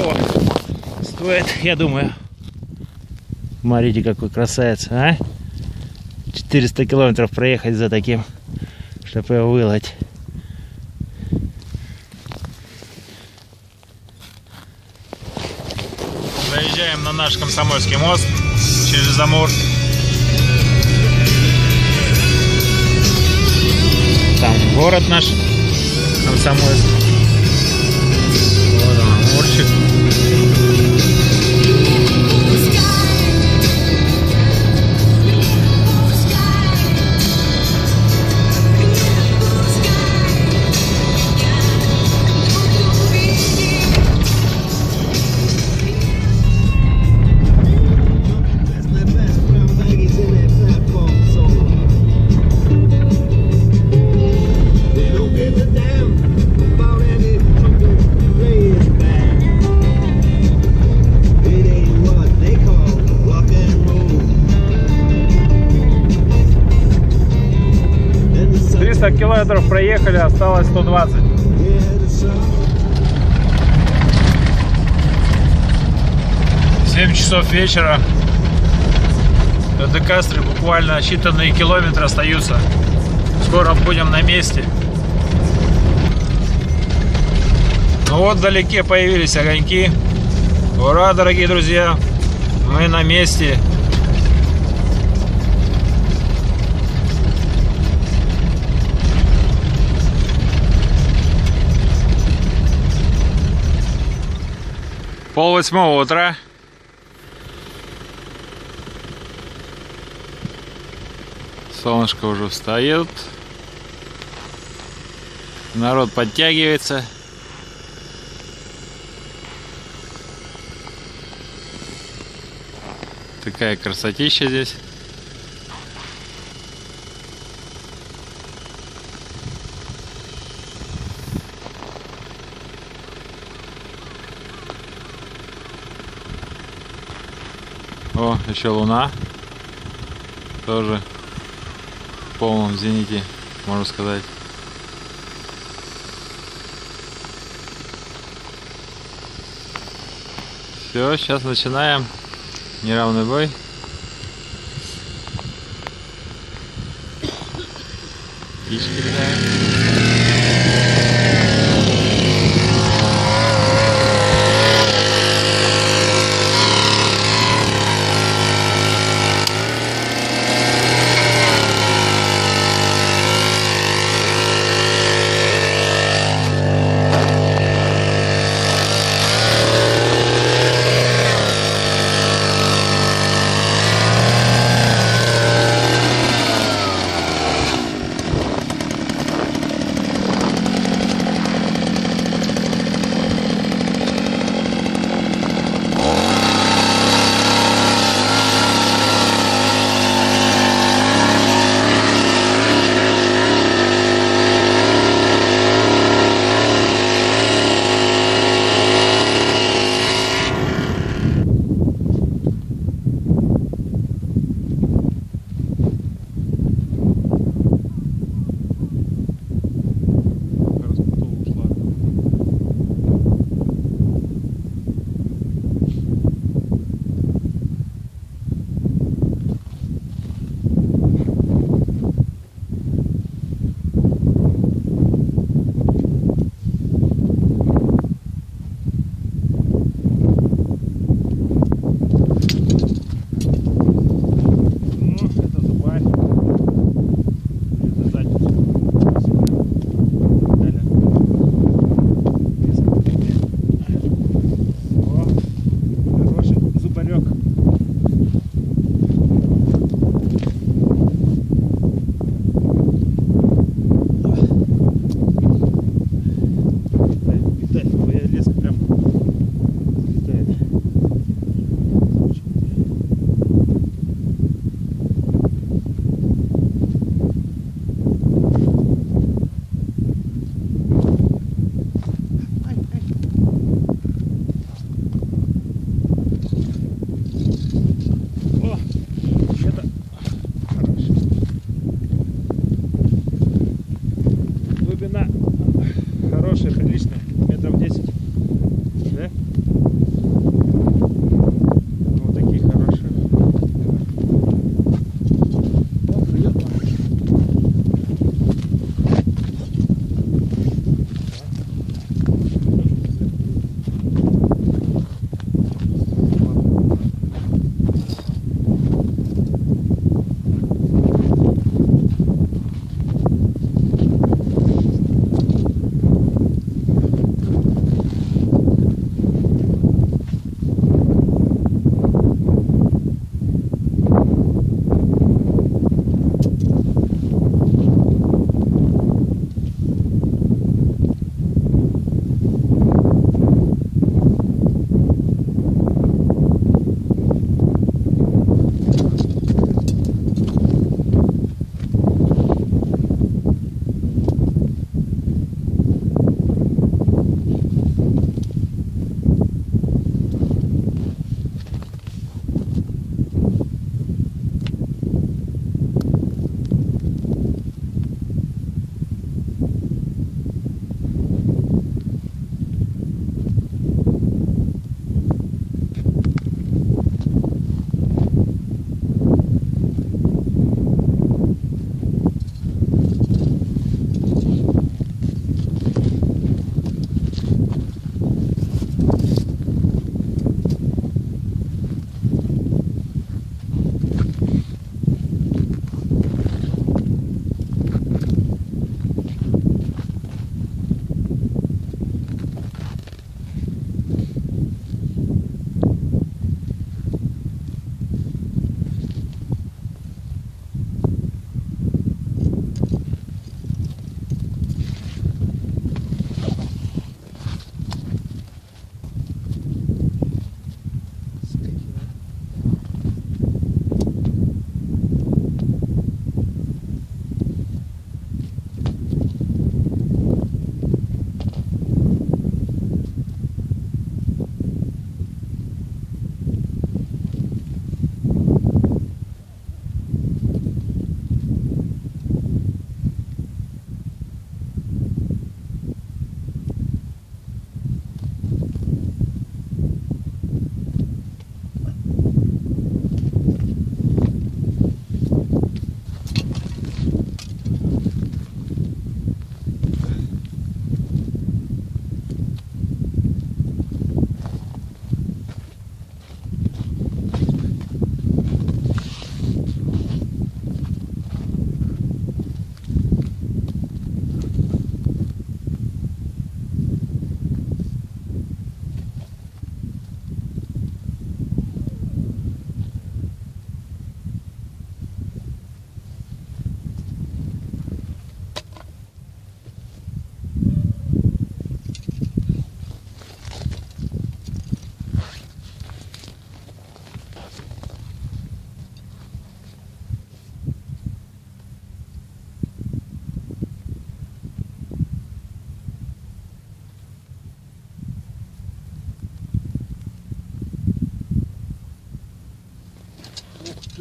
того стоит, я думаю. Смотрите, какой красавец, а? 400 километров проехать за таким, чтобы его выловить. Заезжаем на наш Комсомольский мост через Амур. Там город наш Комсомольск. Вот он, Амурчик. Километров проехали, осталось 120. Семь часов вечера. До Декастре буквально считанные километры остаются. Скоро будем на месте. Ну вот вдалеке появились огоньки. Ура, дорогие друзья! Мы на месте. Пол-восьмого утра. Солнышко уже встает. Народ подтягивается. Такая красотища здесь. О, еще луна. Тоже в полном зените, можно сказать. Все, сейчас начинаем неравный бой. Птички летают.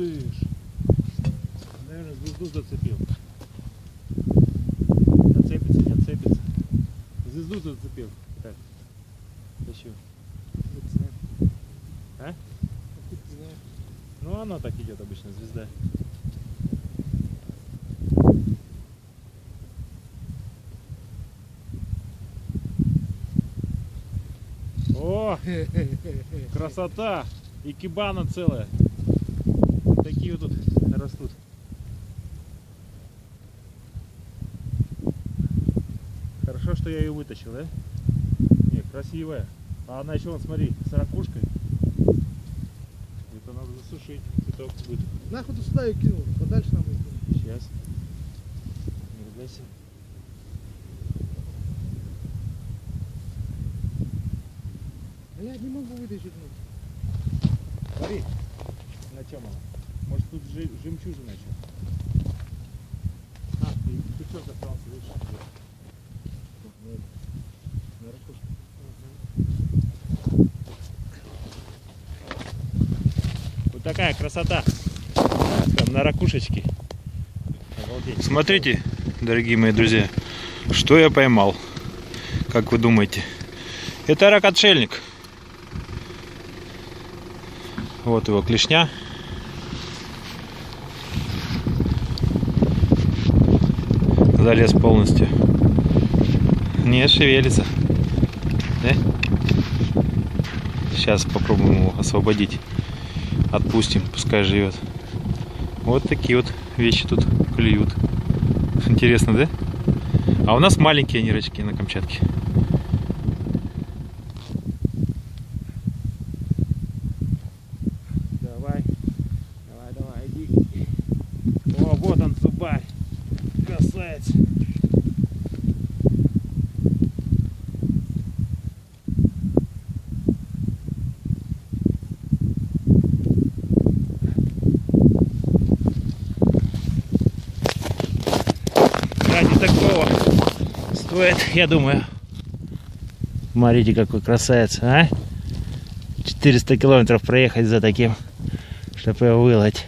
ты ж. Наверное, звезду зацепил. Отцепится, не отцепится. Звезду зацепил. Так. Зачем? А? Ну оно так идет обычно, звезда. О! Красота! Икебана целая. Вот такие вот тут растут. Хорошо, что я ее вытащил, да? Не, красивая. А она еще, вон, смотри, с ракушкой. Это надо засушить. Цветок будет. Нахуй ты сюда ее кинул, подальше нам ее кинул. Сейчас. Не ругайся. А я не могу вытащить. Смотри, на чем она. Может тут жемчужина еще. А, и пучок остался, видишь? На ракушке. Вот такая красота. Там на ракушечке. Обалдеть. Смотрите, дорогие мои друзья, что я поймал. Как вы думаете? Это рак-отшельник. Вот его клешня. Залез полностью. Не шевелится. Да? Сейчас попробуем его освободить. Отпустим, пускай живет. Вот такие вот вещи тут клюют. Интересно, да? А у нас маленькие нерочки на Камчатке. Давай, иди. О, вот он, зубарь. Красавец. Ради такого стоит, я думаю. Смотрите, какой красавец, а? 400 километров проехать за таким, чтобы его выловить.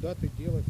Куда ты делать?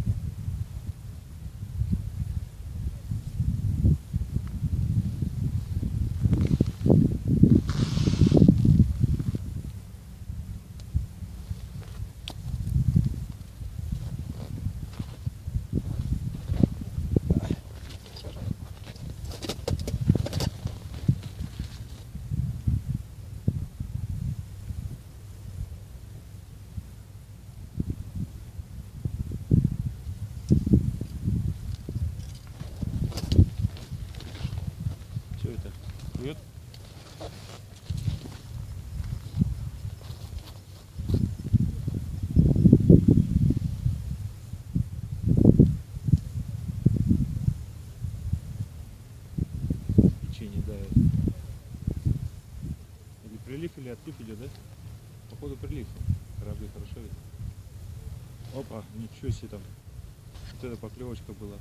отлив идет, да? Походу прилив. Корабли хорошо видно. Опа, ничего себе там. Вот эта поклевочка была.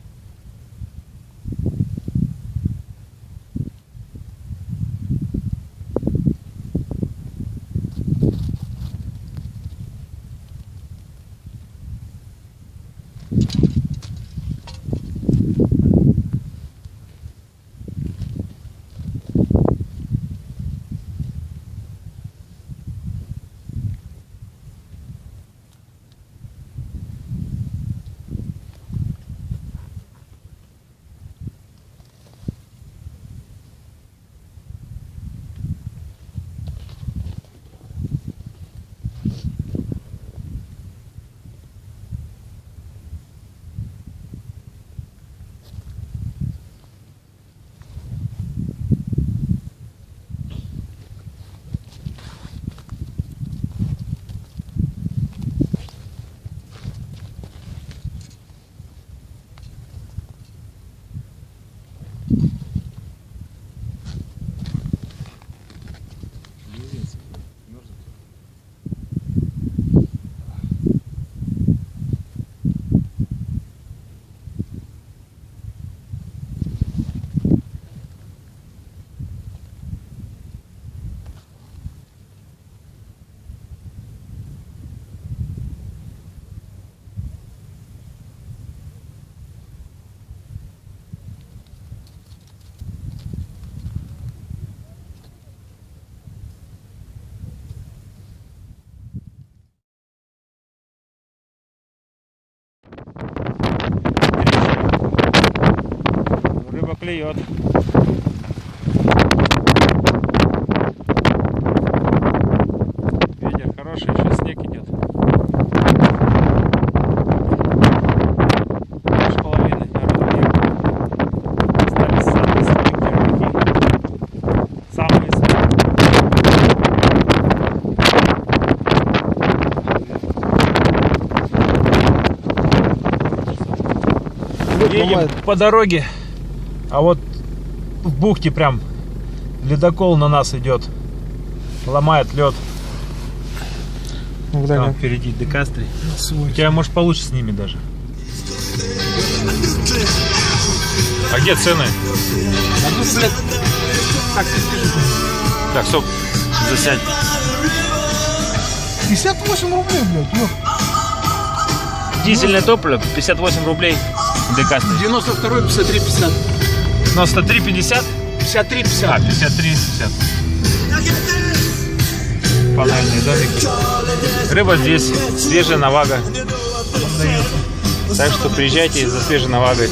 Рыба клюет. Ветер хороший, еще снег идет. 2,5 народу нет. Остались самые слабенькие рыбаки. Самые слабенькие. Едем по дороге. А вот в бухте прям ледокол на нас идет. Ломает лед. Там впереди Декастри. У тебя, может, получше с ними даже. А где цены? Так, стоп. Засядь. 58 рублей, блядь, ёп. Дизельное топливо 58 рублей. Декастри. 92-й, 53,50. 93,50? 53,50. А, 53,50. Панельный домик. Рыба здесь, свежая навага. Так что приезжайте за свежей навагой.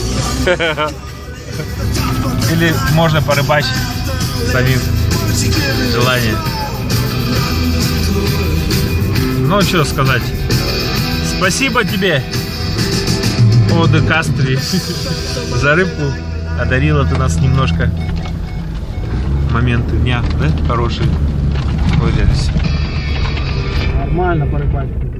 Или можно порыбачить самим. Желание. Ну, что сказать. Спасибо тебе, о Декастри, за рыбку. Одарила ты нас немножко. Моменты дня, да? Хорошие. Выделись. Нормально порыбачить.